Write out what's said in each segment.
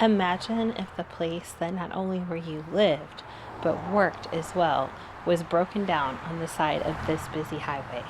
Imagine if the place that not only where you lived, but worked as well, was broken down on the side of this busy highway.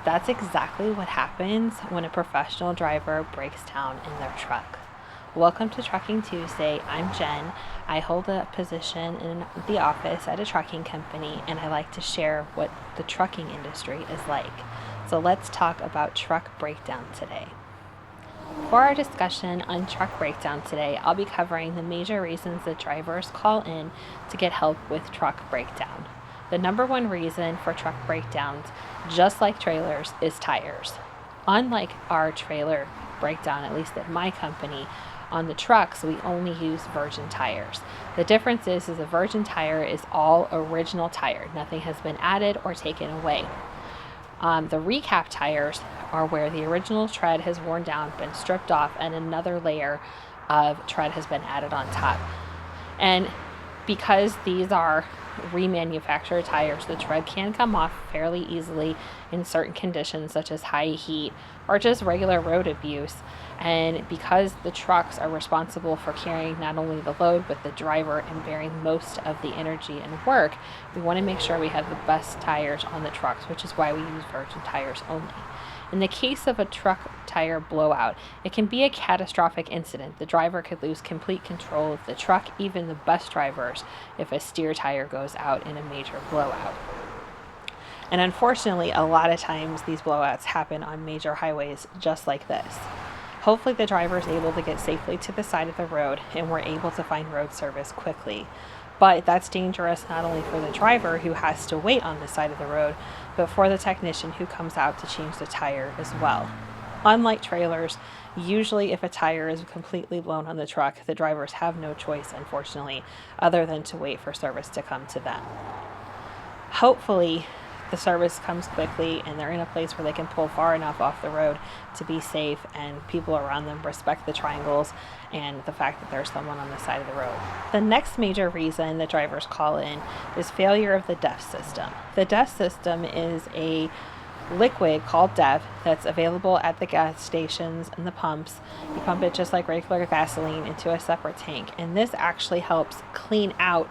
That's exactly what happens when a professional driver breaks down in their truck. Welcome to Trucking Tuesday. I'm Jen. I hold a position in the office at a trucking company, and I like to share what the trucking industry is like. So let's talk about truck breakdown today. For our discussion on truck breakdown today, I'll be covering the major reasons that drivers call in to get help with truck breakdown. The number one reason for truck breakdowns, just like trailers, is tires. Unlike our trailer breakdown, at least at my company, on the trucks, we only use virgin tires. The difference is a virgin tire is all original tire. Nothing has been added or taken away. The recap tires are where the original tread has worn down, been stripped off, and another layer of tread has been added on top. And because these are remanufactured tires, the tread can come off fairly easily in certain conditions such as high heat or just regular road abuse. And because the trucks are responsible for carrying not only the load but the driver and bearing most of the energy and work, we want to make sure we have the best tires on the trucks, which is why we use virgin tires only. In the case of a truck tire blowout, it can be a catastrophic incident. The driver could lose complete control of the truck, even the best drivers, if a steer tire goes out in a major blowout. And unfortunately, a lot of times these blowouts happen on major highways just like this. Hopefully the driver is able to get safely to the side of the road and we're able to find road service quickly. But that's dangerous not only for the driver who has to wait on the side of the road, but for the technician who comes out to change the tire as well. Unlike trailers, usually if a tire is completely blown on the truck, the drivers have no choice, unfortunately, other than to wait for service to come to them. Hopefully, the service comes quickly and they're in a place where they can pull far enough off the road to be safe and people around them respect the triangles and the fact that there's someone on the side of the road. The next major reason that drivers call in is failure of the DEF system. The DEF system is a liquid called DEF that's available at the gas stations and the pumps. You pump it just like regular gasoline into a separate tank, and this actually helps clean out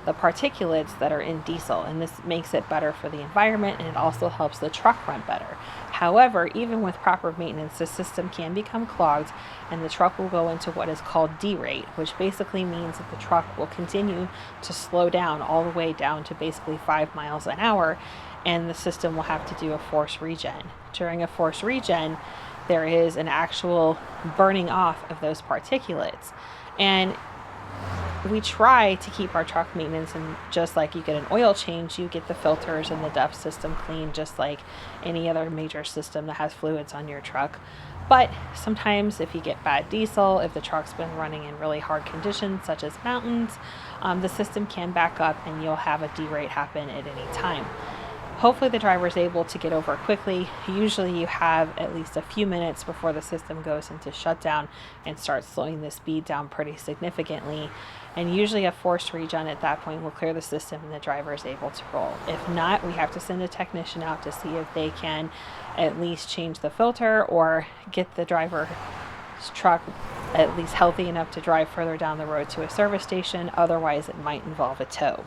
the particulates that are in diesel, and this makes it better for the environment, and it also helps the truck run better. However, even with proper maintenance, the system can become clogged and the truck will go into what is called derate, which basically means that the truck will continue to slow down all the way down to basically 5 miles an hour, and the system will have to do a force regen. During a force regen, there is an actual burning off of those particulates, and we try to keep our truck maintenance, and just like you get an oil change, you get the filters and the DEF system clean just like any other major system that has fluids on your truck. But sometimes if you get bad diesel, if the truck's been running in really hard conditions such as mountains, the system can back up and you'll have a derate happen at any time. Hopefully the driver is able to get over quickly. Usually you have at least a few minutes before the system goes into shutdown and starts slowing the speed down pretty significantly. And usually a forced regen at that point will clear the system and the driver is able to roll. If not, we have to send a technician out to see if they can at least change the filter or get the driver's truck at least healthy enough to drive further down the road to a service station. Otherwise, it might involve a tow.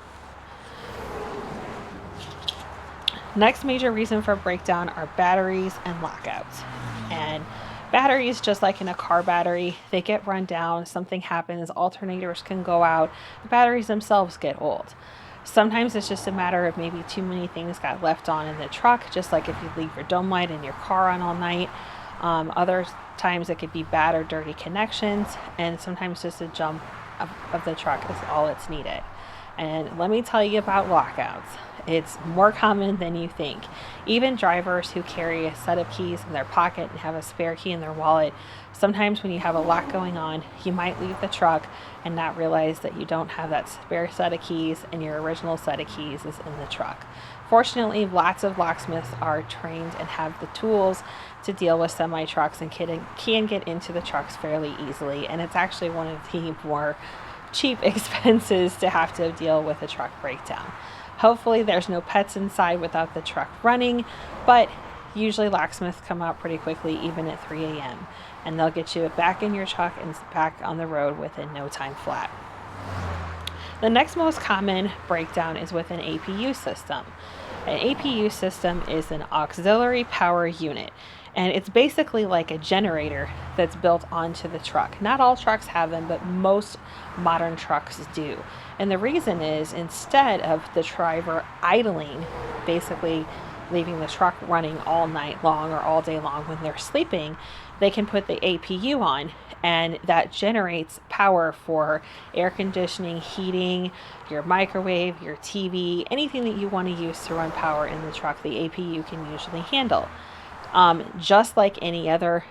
Next major reason for breakdown are batteries and lockouts. And batteries, just like in a car battery, they get run down, something happens, alternators can go out, the batteries themselves get old. Sometimes it's just a matter of maybe too many things got left on in the truck, just like if you leave your dome light in your car on all night. Other times it could be bad or dirty connections, and sometimes just a jump of the truck is all it's needed. And let me tell you about lockouts. It's more common than you think. Even drivers who carry a set of keys in their pocket and have a spare key in their wallet, sometimes when you have a lot going on, you might leave the truck and not realize that you don't have that spare set of keys and your original set of keys is in the truck. Fortunately, lots of locksmiths are trained and have the tools to deal with semi-trucks and can get into the trucks fairly easily. And it's actually one of the more cheap expenses to have to deal with a truck breakdown. Hopefully there's no pets inside without the truck running, but Usually locksmiths come out pretty quickly, even at 3 a.m., and they'll get you back in your truck and back on the road within no time flat. The next most common breakdown is with an APU system. An APU system is an auxiliary power unit, and it's basically like a generator that's built onto the truck. Not all trucks have them, but most modern trucks do. And the reason is, instead of the driver idling, basically leaving the truck running all night long or all day long when they're sleeping, they can put the APU on, and that generates power for air conditioning, heating, your microwave, your TV, anything that you want to use to run power in the truck, the APU can usually handle. Just like any other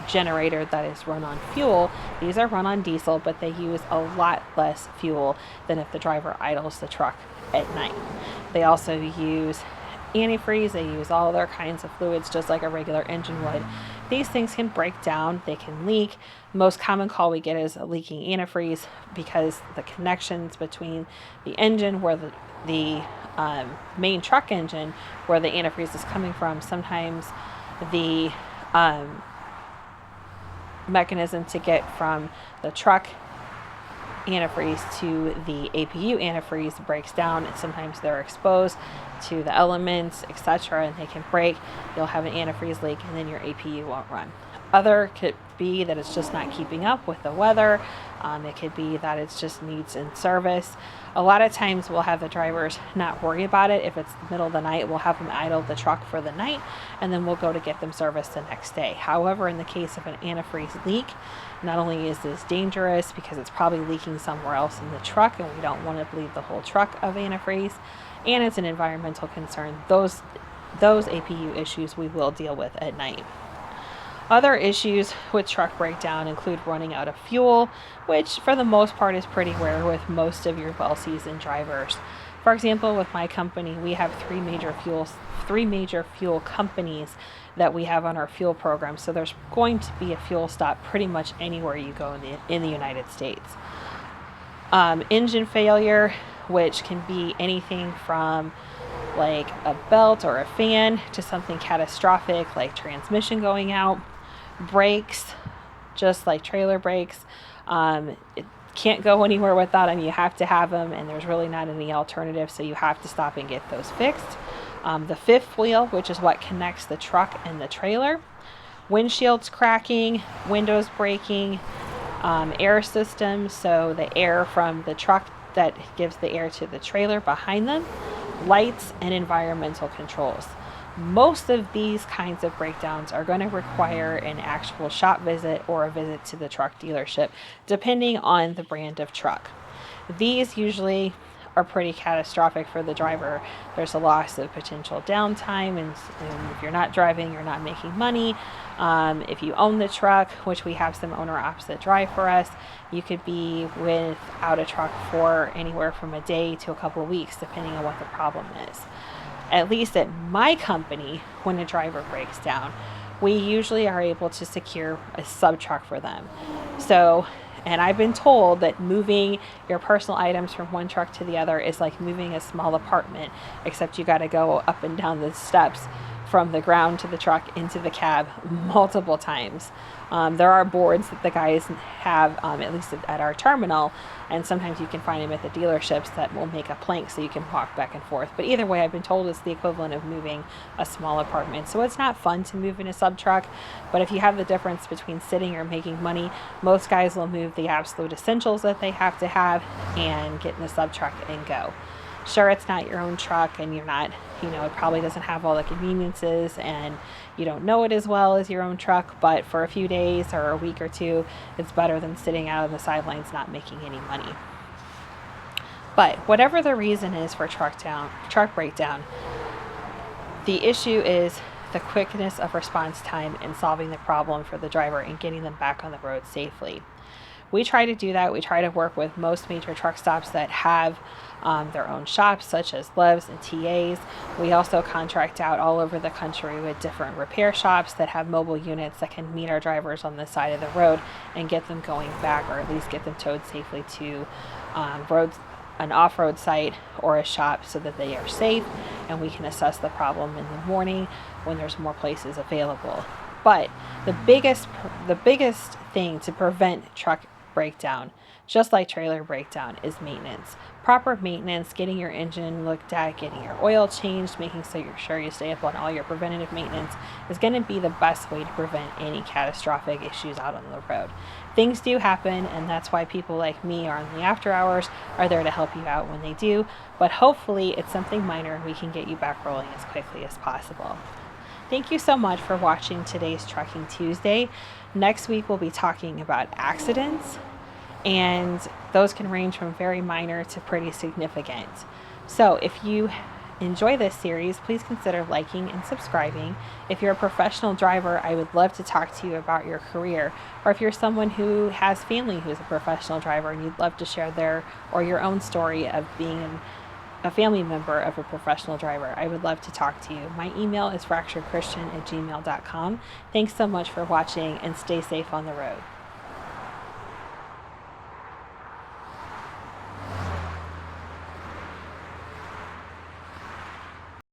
generator that is run on fuel, these are run on diesel, but they use a lot less fuel than if the driver idles the truck at night. They also use antifreeze, they use all other kinds of fluids just like a regular engine would. These things can break down, they can leak. Most common call we get is a leaking antifreeze because the connections between the engine where the main truck engine where the antifreeze is coming from, sometimes the mechanism to get from the truck antifreeze to the APU antifreeze breaks down, and sometimes they're exposed to the elements, etc., and they can break. You'll have an antifreeze leak, and then your APU won't run. Other could be that it's just not keeping up with the weather. It could be that it just needs in service. A lot of times we'll have the drivers not worry about it. If it's the middle of the night, we'll have them idle the truck for the night, and then we'll go to get them serviced the next day. However, in the case of an antifreeze leak, not only is this dangerous because it's probably leaking somewhere else in the truck, and we don't want to bleed the whole truck of antifreeze, and it's an environmental concern. Those APU issues we will deal with at night. Other issues with truck breakdown include running out of fuel, which for the most part is pretty rare with most of your well-seasoned drivers. For example, with my company, we have three major fuel companies that we have on our fuel program. So there's going to be a fuel stop pretty much anywhere you go in the United States. Engine failure, which can be anything from like a belt or a fan to something catastrophic like transmission going out. Brakes, just like trailer brakes, it can't go anywhere without them. You have to have them, and there's really not any alternative, so you have to stop and get those fixed. The fifth wheel, which is what connects the truck and the trailer. Windshields cracking, windows breaking, air systems, so the air from the truck that gives the air to the trailer behind them, lights, and environmental controls. Most of these kinds of breakdowns are going to require an actual shop visit or a visit to the truck dealership, depending on the brand of truck. These usually are pretty catastrophic for the driver. There's a loss of potential downtime, and if you're not driving, you're not making money. If you own the truck, which we have some owner ops that drive for us, you could be without a truck for anywhere from a day to a couple of weeks, depending on what the problem is. At least at my company, when a driver breaks down, we usually are able to secure a sub truck for them. So, and I've been told that moving your personal items from one truck to the other is like moving a small apartment, except you got to go up and down the steps from the ground to the truck into the cab multiple times. There are boards that the guys have, at least at our terminal, and sometimes you can find them at the dealerships that will make a plank so you can walk back and forth. But either way, I've been told it's the equivalent of moving a small apartment. So it's not fun to move in a sub truck, but if you have the difference between sitting or making money, most guys will move the absolute essentials that they have to have and get in the sub truck and go. Sure, it's not your own truck, and you're not, it probably doesn't have all the conveniences, and you don't know it as well as your own truck, but for a few days or a week or two, it's better than sitting out on the sidelines not making any money. But whatever the reason is for truck breakdown, the issue is the quickness of response time in solving the problem for the driver and getting them back on the road safely. We try to do that. We try to work with most major truck stops that have their own shops, such as Loves and TAs. We also contract out all over the country with different repair shops that have mobile units that can meet our drivers on the side of the road and get them going back, or at least get them towed safely to an off-road site or a shop so that they are safe and we can assess the problem in the morning when there's more places available. But the biggest thing to prevent truck breakdown, just like trailer breakdown, is maintenance. Proper maintenance, getting your engine looked at, getting your oil changed, making sure you stay up on all your preventative maintenance is going to be the best way to prevent any catastrophic issues out on the road. Things do happen, and that's why people like me are on the after hours, are there to help you out when they do, but hopefully it's something minor and we can get you back rolling as quickly as possible. Thank you so much for watching today's Trucking Tuesday. Next week we'll be talking about accidents, and those can range from very minor to pretty significant. So if you enjoy this series, please consider liking and subscribing. If you're a professional driver, I would love to talk to you about your career. Or if you're someone who has family who's a professional driver and you'd love to share their or your own story of being a family member of a professional driver, I would love to talk to you. My email is fracturedchristian@gmail.com. Thanks so much for watching, and stay safe on the road.